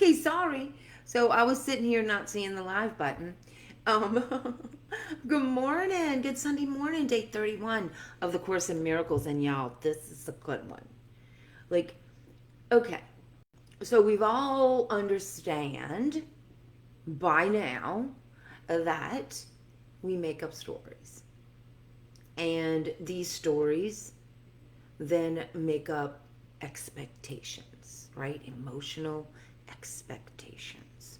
Okay, sorry. So I was sitting here not seeing the live button. Um, good morning. Good Sunday morning, day 31 of the Course in Miracles. And y'all, this is a good one. Like, okay. So we've all understand by now that we make up stories. And these stories then make up expectations, right? Emotional expectations.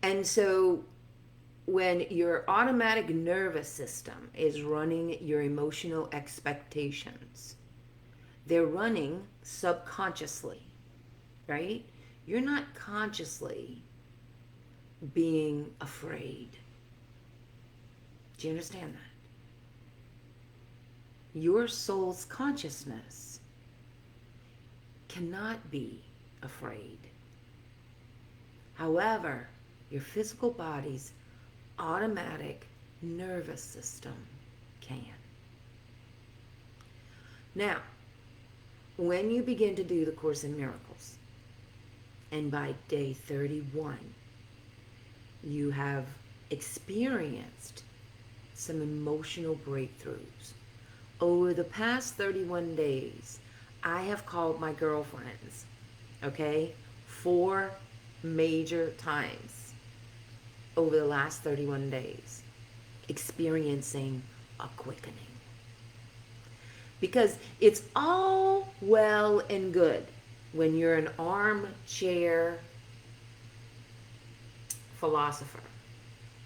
And so when your automatic nervous system is running your emotional expectations, they're running subconsciously, right? You're not consciously being afraid. Do you understand that? Your soul's consciousness cannot be afraid. However, your physical body's automatic nervous system can. Now, when you begin to do the Course in Miracles, and by day 31, you have experienced some emotional breakthroughs. Over the past 31 days, I have called my girlfriends, okay, 4 major times over the last 31 days, experiencing a quickening. Because it's all well and good when you're an armchair philosopher,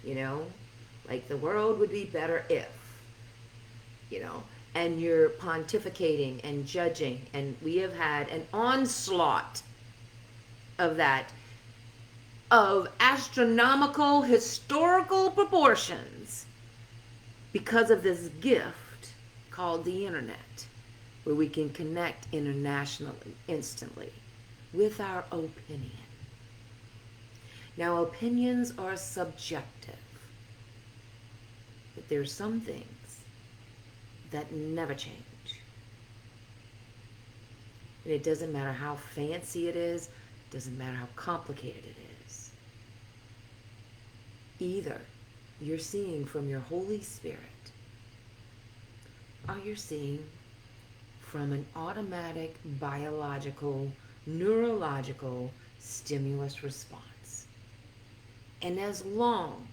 you know, like the world would be better if, you know, and you're pontificating and judging, and we have had an onslaught of that, of astronomical historical proportions, because of this gift called the internet, where we can connect internationally instantly with our opinion. Now, opinions are subjective, but there are some things that never change. And it doesn't matter how fancy it is, it doesn't matter how complicated it is. Either you're seeing from your Holy Spirit, or you're seeing from an automatic biological, neurological stimulus response. And as long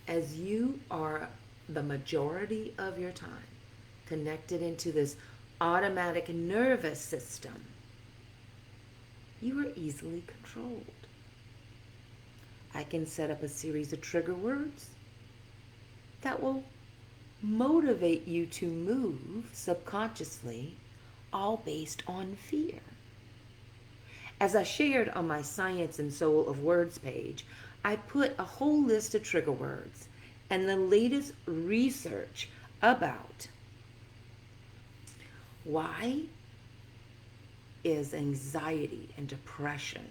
as you are the majority of your time connected into this automatic nervous system, you are easily controlled. I can set up a series of trigger words that will motivate you to move subconsciously, all based on fear. As I shared on my Science and Soul of Words page, I put a whole list of trigger words and the latest research about why is anxiety and depression,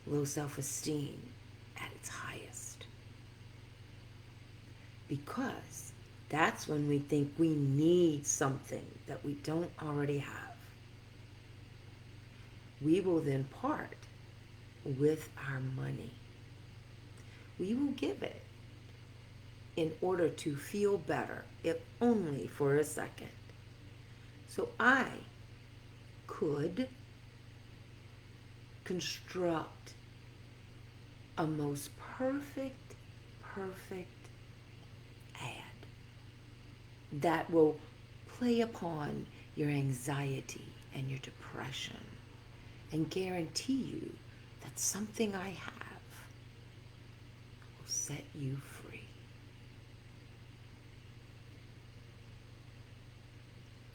low self-esteem at its highest. Because that's when we think we need something that we don't already have. We will then part with our money. We will give it in order to feel better, if only for a second. So I could construct a most perfect ad that will play upon your anxiety and your depression and guarantee you that something I have will set you free.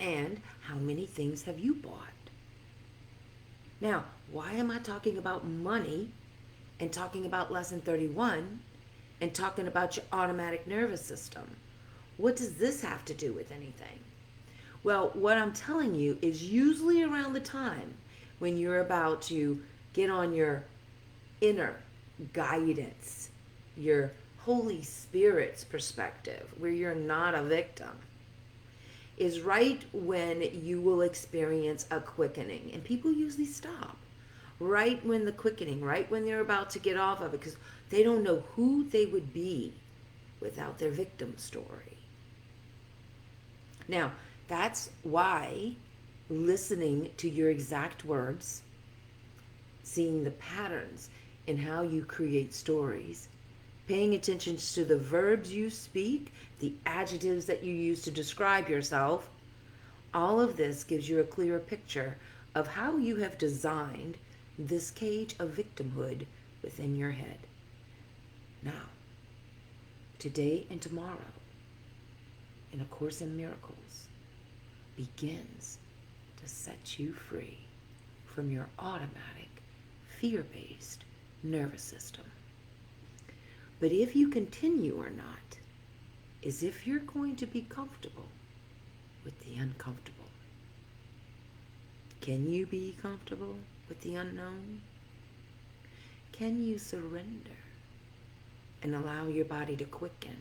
And how many things have you bought? Now, why am I talking about money and talking about lesson 31 and talking about your automatic nervous system? What does this have to do with anything? Well, what I'm telling you is usually around the time when you're about to get on your inner guidance, your Holy Spirit's perspective, where you're not a victim, is right when you will experience a quickening. And people usually stop right when the quickening, right when they're about to get off of it, because they don't know who they would be without their victim story. Now, that's why listening to your exact words, seeing the patterns in how you create stories, paying attention to the verbs you speak, the adjectives that you use to describe yourself, all of this gives you a clearer picture of how you have designed this cage of victimhood within your head. Now, today and tomorrow, in A Course in Miracles, begins to set you free from your automatic, fear-based nervous system. But if you continue or not, is if you're going to be comfortable with the uncomfortable. Can you be comfortable with the unknown? Can you surrender and allow your body to quicken?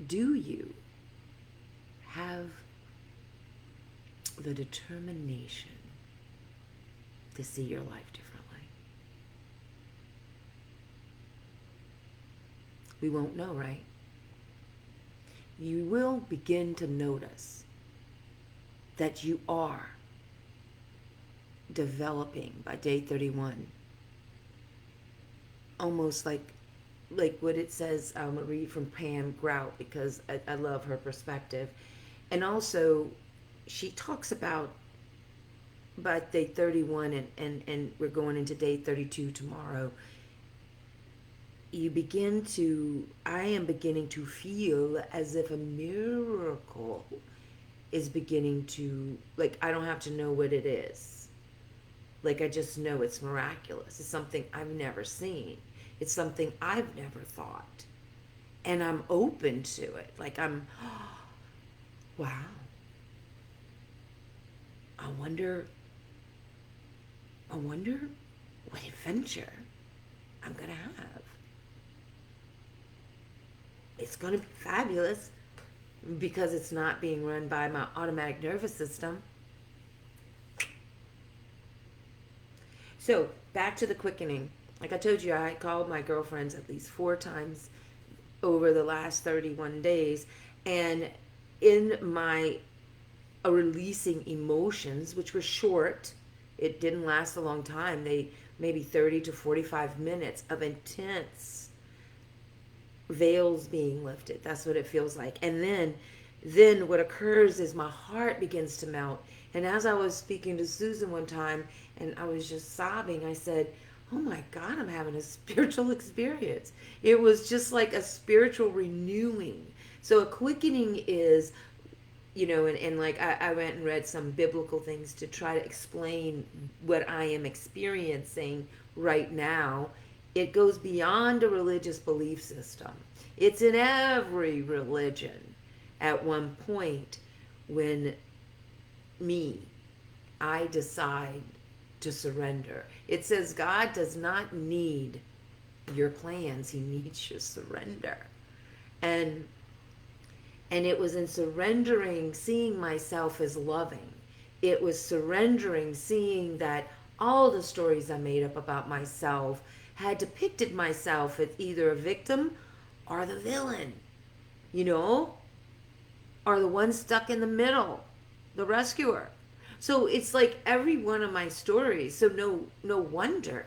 Do you have the determination to see your life differently? We won't know, right? You will begin to notice that you are developing by day 31, almost like what it says. I'm going to read from Pam Grout because I love her perspective. And also, she talks about by day 31, and we're going into day 32 tomorrow, I am beginning to feel as if a miracle is beginning to, like, I don't have to know what it is. Like, I just know it's miraculous. It's something I've never seen. It's something I've never thought. And I'm open to it. Like, wow. I wonder what adventure I'm going to have. It's going to be fabulous because it's not being run by my automatic nervous system. So, back to the quickening. Like I told you, I called my girlfriends at least 4 times over the last 31 days. And in my releasing emotions, which were short, it didn't last a long time. They maybe 30 to 45 minutes of intense veils being lifted. That's what it feels like. And then what occurs is my heart begins to melt. And as I was speaking to Susan one time and I was just sobbing, I said, oh my God, I'm having a spiritual experience. It was just like a spiritual renewing. So a quickening is, and like I went and read some biblical things to try to explain what I am experiencing right now. It goes beyond a religious belief system. It's in every religion at one point when I decide to surrender. It says God does not need your plans. He needs your surrender. And it was in surrendering, seeing myself as loving. It was surrendering, seeing that all the stories I made up about myself had depicted myself as either a victim or the villain, or the one stuck in the middle, the rescuer. So it's like every one of my stories. So no wonder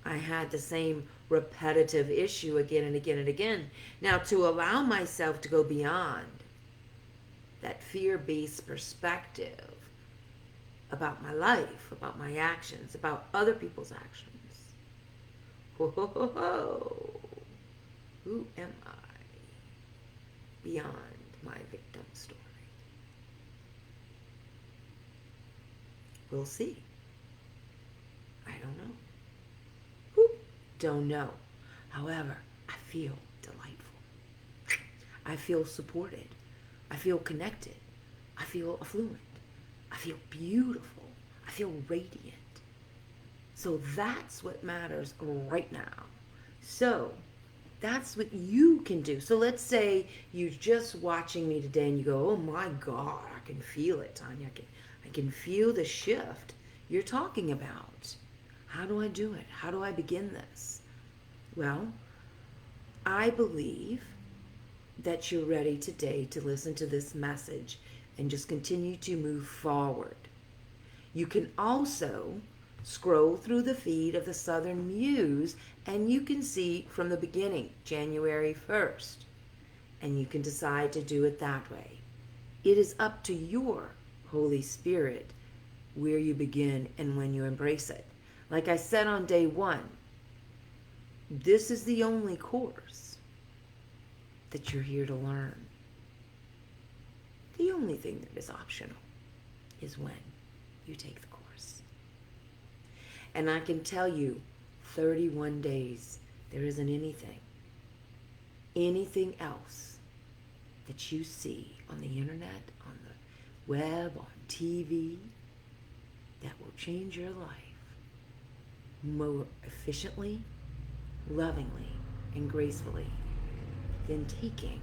I had the same repetitive issue again and again and again. Now, to allow myself to go beyond that fear-based perspective about my life, about my actions, about other people's actions. Who am I beyond my victim story? We'll see. I don't know. Don't know. However, I feel delightful. I feel supported. I feel connected. I feel affluent. I feel beautiful. I feel radiant. So that's what matters right now. So that's what you can do. So let's say you're just watching me today and you go, oh my God, I can feel it, Tanya. I can feel the shift you're talking about. How do I do it? How do I begin this? Well, I believe that you're ready today to listen to this message and just continue to move forward. You can also scroll through the feed of the Southern Muse and you can see from the beginning, January 1st. And you can decide to do it that way. It is up to your Holy Spirit where you begin and when you embrace it. Like I said on day 1, this is the only course that you're here to learn. The only thing that is optional is when you take the course. And I can tell you, 31 days, there isn't anything else that you see on the internet, on the web, on TV, that will change your life more efficiently, lovingly, and gracefully than taking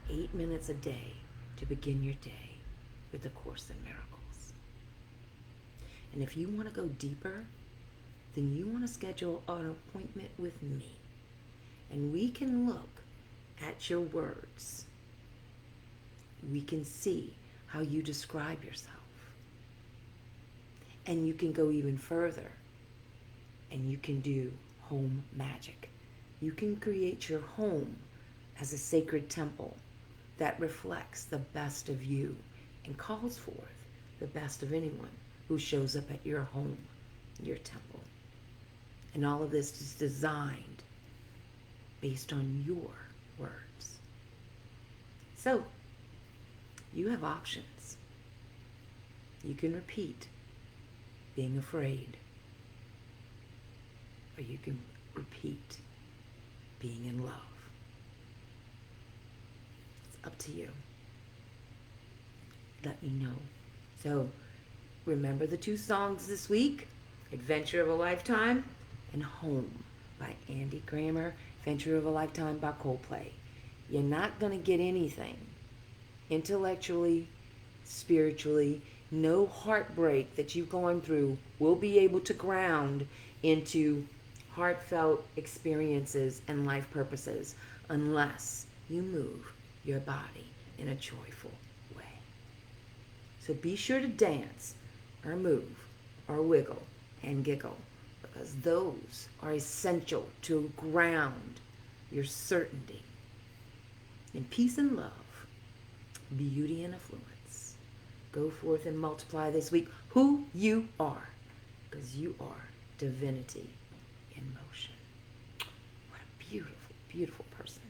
8 minutes a day to begin your day with the Course in Miracles. And if you want to go deeper, then you want to schedule an appointment with me. And we can look at your words. We can see how you describe yourself. And you can go even further. And you can do home magic. You can create your home as a sacred temple that reflects the best of you and calls forth the best of anyone who shows up at your home, your temple. And all of this is designed based on your words. So, you have options. You can repeat being afraid, or you can repeat being in love. It's up to you. Let me know. So, remember the 2 songs this week, Adventure of a Lifetime and Home by Andy Grammer, Adventure of a Lifetime by Coldplay. You're not going to get anything intellectually, spiritually, no heartbreak that you've gone through will be able to ground into heartfelt experiences and life purposes unless you move your body in a joyful way. So be sure to dance or move or wiggle and giggle, because those are essential to ground your certainty in peace and love, beauty and affluence. Go forth and multiply this week who you are, because you are divinity in motion. What a beautiful, beautiful person.